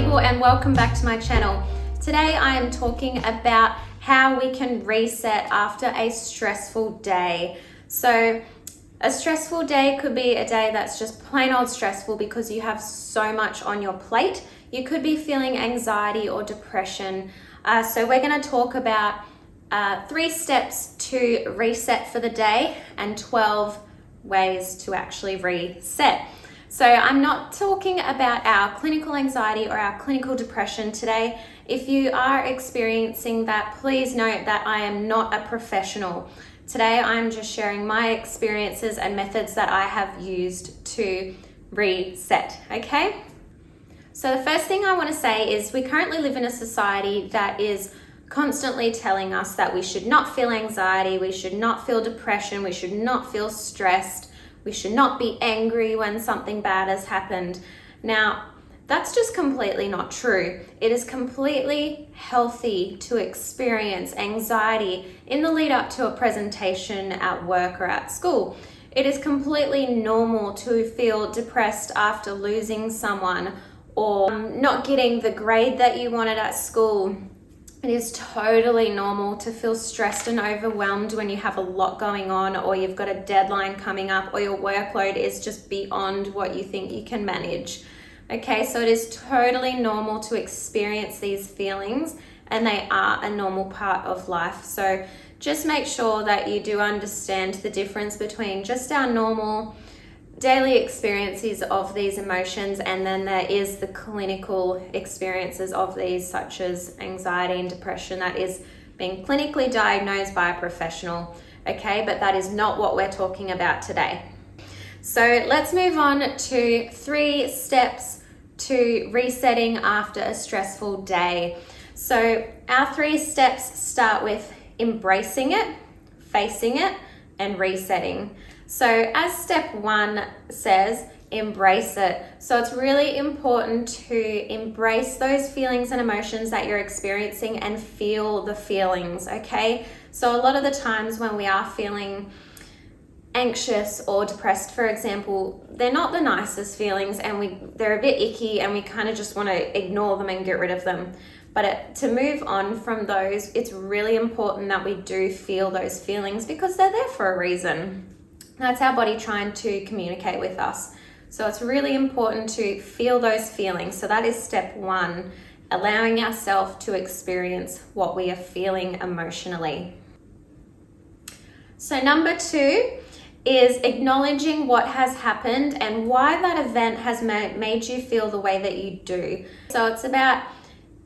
people, and welcome back to my channel. Today I am talking about how we can reset after a stressful day. So a stressful day could be a day that's just plain old stressful because you have so much on your plate. You could be feeling anxiety or depression. So we're going to talk about 3 steps to reset for the day and 12 ways to actually reset. So I'm not talking about our clinical anxiety or our clinical depression today. If you are experiencing that, please note that I am not a professional. Today I'm just sharing my experiences and methods that I have used to reset, okay? So the first thing I want to say is we currently live in a society that is constantly telling us that we should not feel anxiety, we should not feel depression, we should not feel stressed, we should not be angry when something bad has happened. Now, that's just completely not true. It is completely healthy to experience anxiety in the lead up to a presentation at work or at school. It is completely normal to feel depressed after losing someone or not getting the grade that you wanted at school. It is totally normal to feel stressed and overwhelmed when you have a lot going on, or you've got a deadline coming up, or your workload is just beyond what you think you can manage. Okay, so it is totally normal to experience these feelings, and they are a normal part of life. So just make sure that you do understand the difference between just our normal daily experiences of these emotions, and then there is the clinical experiences of these, such as anxiety and depression, that is being clinically diagnosed by a professional. Okay, but that is not what we're talking about today. So let's move on to 3 steps to resetting after a stressful day. So our 3 steps start with embracing it, facing it, and resetting. So as step 1 says, embrace it. So it's really important to embrace those feelings and emotions that you're experiencing and feel the feelings, okay? So a lot of the times when we are feeling anxious or depressed, for example, they're not the nicest feelings, and they're a bit icky, and we kind of just want to ignore them and get rid of them. But to move on from those, it's really important that we do feel those feelings because they're there for a reason. That's our body trying to communicate with us. So it's really important to feel those feelings. So that is step 1, allowing ourselves to experience what we are feeling emotionally. So number 2 is acknowledging what has happened and why that event has made you feel the way that you do. So it's about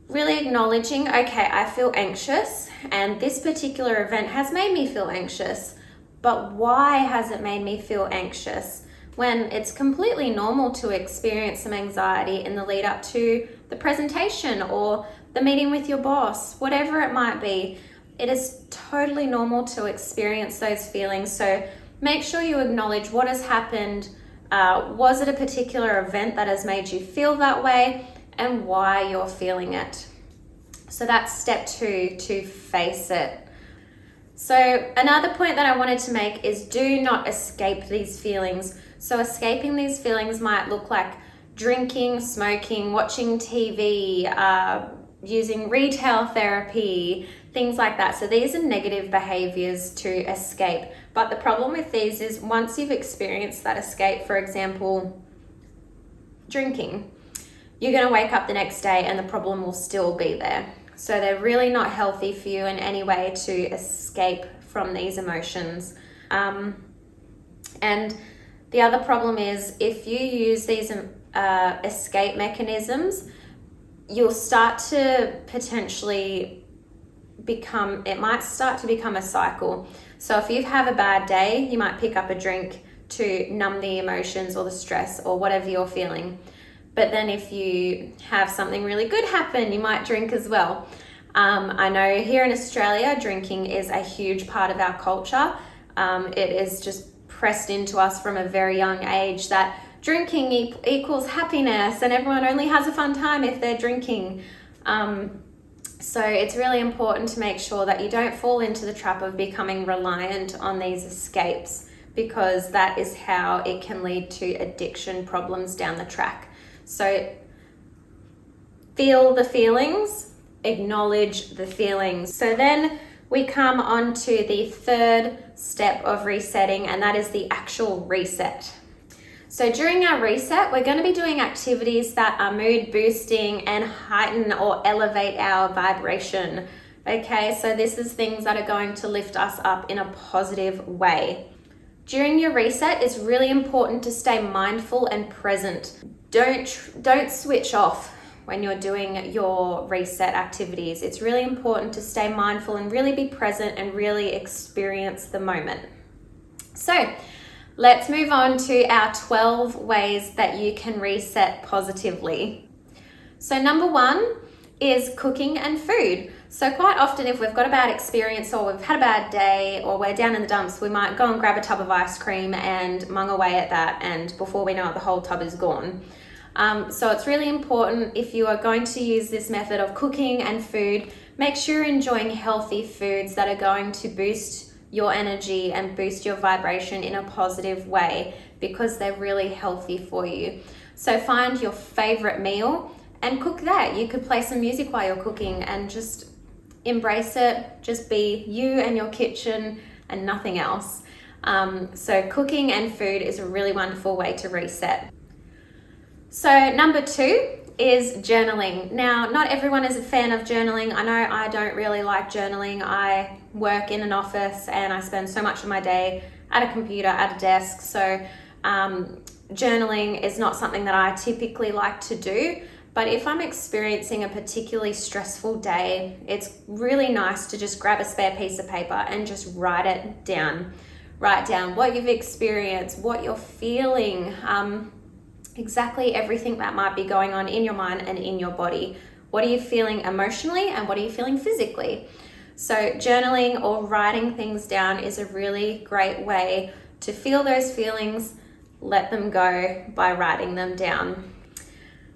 really acknowledging, okay, I feel anxious, and this particular event has made me feel anxious. But why has it made me feel anxious? When it's completely normal to experience some anxiety in the lead up to the presentation or the meeting with your boss, whatever it might be, it is totally normal to experience those feelings. So make sure you acknowledge what has happened. Was it a particular event that has made you feel that way, and why you're feeling it? So that's step 2, to face it. So another point that I wanted to make is do not escape these feelings. So escaping these feelings might look like drinking, smoking, watching TV, using retail therapy, things like that. So these are negative behaviors to escape. But the problem with these is once you've experienced that escape, for example, drinking, you're going to wake up the next day and the problem will still be there. So they're really not healthy for you in any way to escape from these emotions. And the other problem is if you use these escape mechanisms, you'll start to potentially it might start to become a cycle. So if you have a bad day, you might pick up a drink to numb the emotions or the stress or whatever you're feeling. But then if you have something really good happen, you might drink as well. I know here in Australia, drinking is a huge part of our culture. It is just pressed into us from a very young age that drinking equals happiness, and everyone only has a fun time if they're drinking. So it's really important to make sure that you don't fall into the trap of becoming reliant on these escapes, because that is how it can lead to addiction problems down the track. So feel the feelings, acknowledge the feelings. So then we come on to the third step of resetting, and that is the actual reset. So during our reset, we're going to be doing activities that are mood boosting and heighten or elevate our vibration. Okay, so this is things that are going to lift us up in a positive way. During your reset, it's really important to stay mindful and present. Don't switch off when you're doing your reset activities. It's really important to stay mindful and really be present and really experience the moment. So let's move on to our 12 ways that you can reset positively. So number 1 is cooking and food. So quite often if we've got a bad experience or we've had a bad day or we're down in the dumps, we might go and grab a tub of ice cream and mung away at that, and before we know it, the whole tub is gone. So it's really important, if you are going to use this method of cooking and food, make sure you're enjoying healthy foods that are going to boost your energy and boost your vibration in a positive way, because they're really healthy for you. So find your favorite meal and cook that. You could play some music while you're cooking and just embrace it. Just be you and your kitchen and nothing else. So cooking and food is a really wonderful way to reset. So number 2 is journaling. Now, not everyone is a fan of journaling. I know I don't really like journaling. I work in an office and I spend so much of my day at a computer, at a desk. So journaling is not something that I typically like to do. But if I'm experiencing a particularly stressful day, it's really nice to just grab a spare piece of paper and just write it down. Write down what you've experienced, what you're feeling, exactly everything that might be going on in your mind and in your body. What are you feeling emotionally and what are you feeling physically? So journaling or writing things down is a really great way to feel those feelings, let them go by writing them down.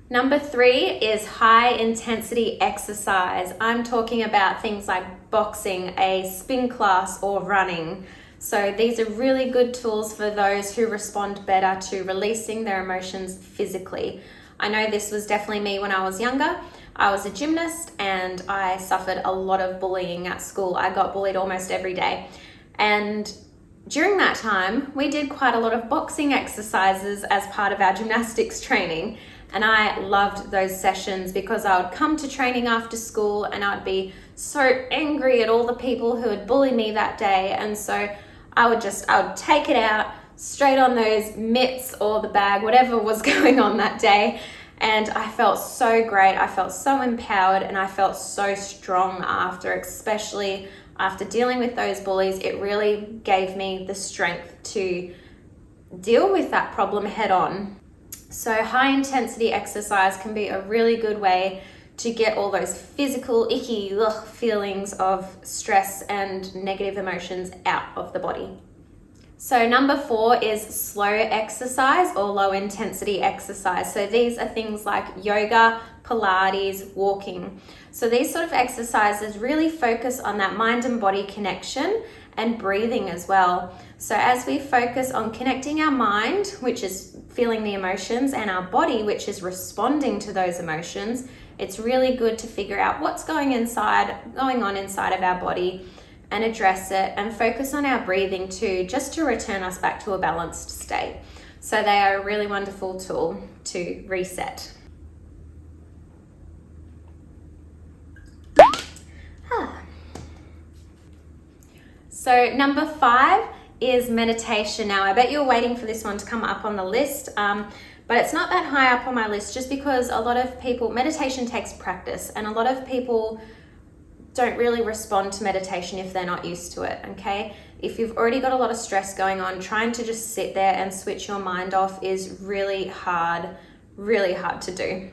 Number 3 is high intensity exercise. I'm talking about things like boxing, a spin class, or running. So these are really good tools for those who respond better to releasing their emotions physically. I know this was definitely me when I was younger. I was a gymnast and I suffered a lot of bullying at school. I got bullied almost every day. And during that time, we did quite a lot of boxing exercises as part of our gymnastics training. And I loved those sessions because I would come to training after school and I'd be so angry at all the people who had bullied me that day. And so I would take it out straight on those mitts or the bag, whatever was going on that day. And I felt so great. I felt so empowered and I felt so strong after, especially after dealing with those bullies. It really gave me the strength to deal with that problem head on. So high intensity exercise can be a really good way to get all those physical, icky feelings of stress and negative emotions out of the body. So number 4 is slow exercise or low intensity exercise. So these are things like yoga, Pilates, walking. So these sort of exercises really focus on that mind and body connection and breathing as well. So as we focus on connecting our mind, which is feeling the emotions, and our body, which is responding to those emotions, it's really good to figure out what's going on inside of our body and address it, and focus on our breathing too, just to return us back to a balanced state. So they are a really wonderful tool to reset. So number 5 is meditation. Now, I bet you're waiting for this one to come up on the list, but it's not that high up on my list just because a lot of people, meditation takes practice, and a lot of people don't really respond to meditation if they're not used to it, okay? If you've already got a lot of stress going on, trying to just sit there and switch your mind off is really hard to do.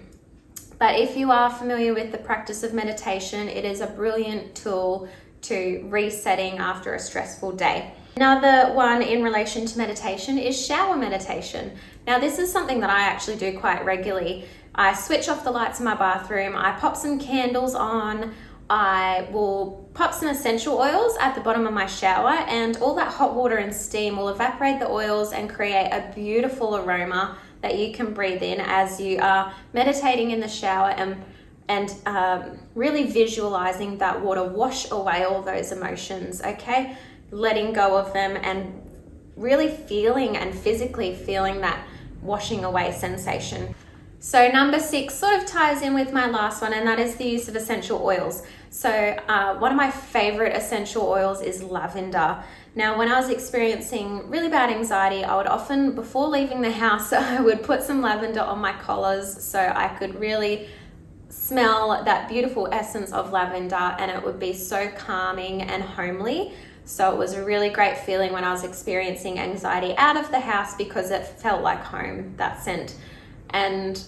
But if you are familiar with the practice of meditation, it is a brilliant tool to resetting after a stressful day. Another one in relation to meditation is shower meditation. Now, this is something that I actually do quite regularly. I switch off the lights in my bathroom, I pop some candles on, I will pop some essential oils at the bottom of my shower, and all that hot water and steam will evaporate the oils and create a beautiful aroma that you can breathe in as you are meditating in the shower and and really visualizing that water wash away all those emotions, okay? Letting go of them and really feeling and physically feeling that washing away sensation. So number 6 sort of ties in with my last one, and that is the use of essential oils. So one of my favorite essential oils is lavender. Now, when I was experiencing really bad anxiety, I would often, before leaving the house, I would put some lavender on my collars so I could really smell that beautiful essence of lavender, and it would be so calming and homely. So it was a really great feeling when I was experiencing anxiety out of the house, because it felt like home, that scent. And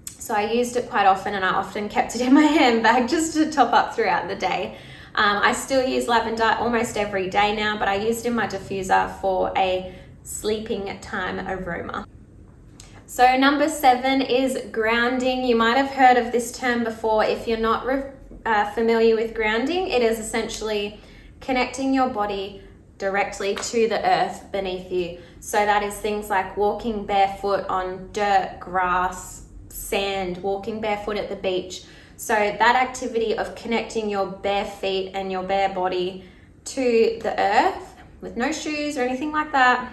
so I used it quite often, and I often kept it in my handbag just to top up throughout the day. I still use lavender almost every day now, but I used it in my diffuser for a sleeping time aroma. So number 7 is grounding. You might have heard of this term before. If you're not familiar with grounding, it is essentially connecting your body directly to the earth beneath you. So that is things like walking barefoot on dirt, grass, sand, walking barefoot at the beach. So that activity of connecting your bare feet and your bare body to the earth with no shoes or anything like that,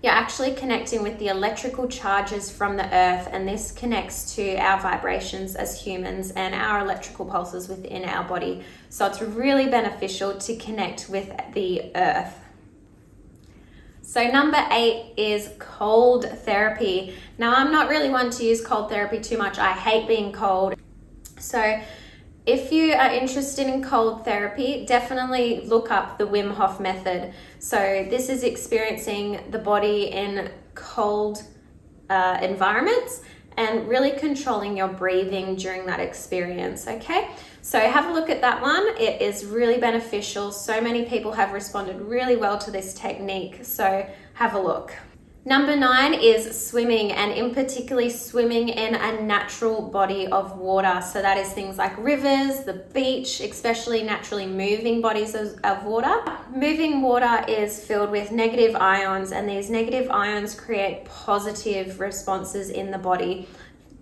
you're actually connecting with the electrical charges from the earth, and this connects to our vibrations as humans and our electrical pulses within our body. So it's really beneficial to connect with the earth. So number 8 is cold therapy. Now, I'm not really one to use cold therapy too much. I hate being cold. So if you are interested in cold therapy, definitely look up the Wim Hof method. So this is experiencing the body in cold environments and really controlling your breathing during that experience, okay? So have a look at that one. It is really beneficial. So many people have responded really well to this technique, so have a look. Number 9 is swimming, and in particularly swimming in a natural body of water. So that is things like rivers, the beach, especially naturally moving bodies of water. Moving water is filled with negative ions, and these negative ions create positive responses in the body.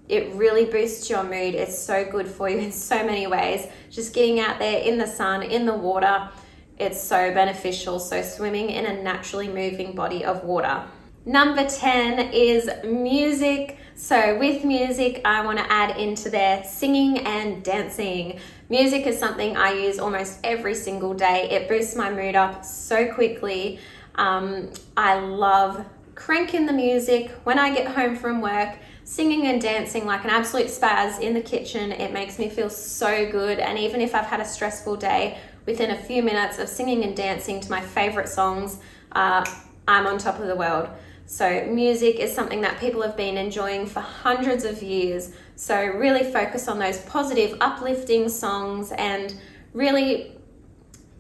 It really boosts your mood. It's so good for you in so many ways. Just getting out there in the sun, in the water, it's so beneficial. So swimming in a naturally moving body of water. Number 10 is music. So with music, I want to add into there singing and dancing. Music is something I use almost every single day. It boosts my mood up so quickly. I love cranking the music when I get home from work, singing and dancing like an absolute spaz in the kitchen. It makes me feel so good. And even if I've had a stressful day, within a few minutes of singing and dancing to my favorite songs, I'm on top of the world. So music is something that people have been enjoying for hundreds of years. So really focus on those positive, uplifting songs and really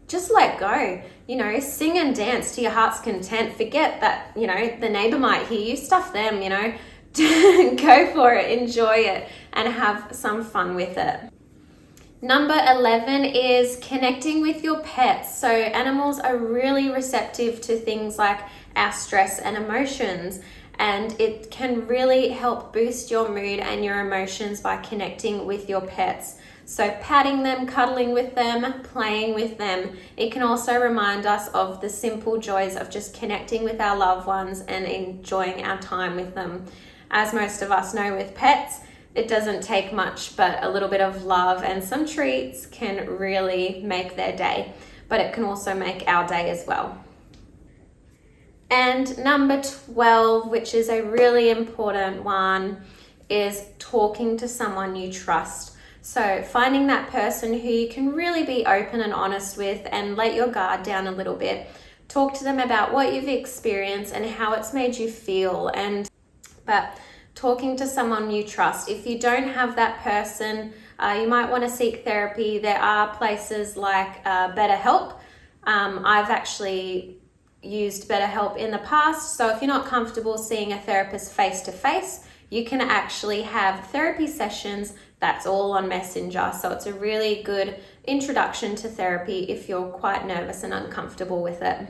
just let go. You know, sing and dance to your heart's content. Forget that, you know, the neighbor might hear you. Stuff them, you know. Go for it, enjoy it, and have some fun with it. Number 11 is connecting with your pets. So animals are really receptive to things like our stress and emotions, and it can really help boost your mood and your emotions by connecting with your pets. So patting them, cuddling with them, playing with them. It can also remind us of the simple joys of just connecting with our loved ones and enjoying our time with them. As most of us know with pets, it doesn't take much, but a little bit of love and some treats can really make their day, but it can also make our day as well. And number 12, which is a really important one, is talking to someone you trust. So finding that person who you can really be open and honest with and let your guard down a little bit. Talk to them about what you've experienced and how it's made you feel. But talking to someone you trust. If you don't have that person, you might want to seek therapy. There are places like BetterHelp. I've actually used BetterHelp in the past. So if you're not comfortable seeing a therapist face to face, you can actually have therapy sessions that's all on Messenger. So it's a really good introduction to therapy if you're quite nervous and uncomfortable with it.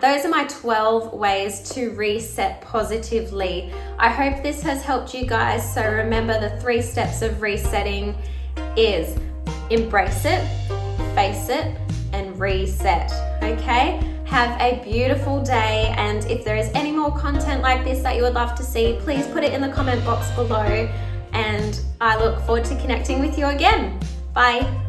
Those are my 12 ways to reset positively. I hope this has helped you guys. So remember, the 3 steps of resetting is embrace it, face it, and reset. Okay? Have a beautiful day, and if there is any more content like this that you would love to see, please put it in the comment box below, and I look forward to connecting with you again. Bye.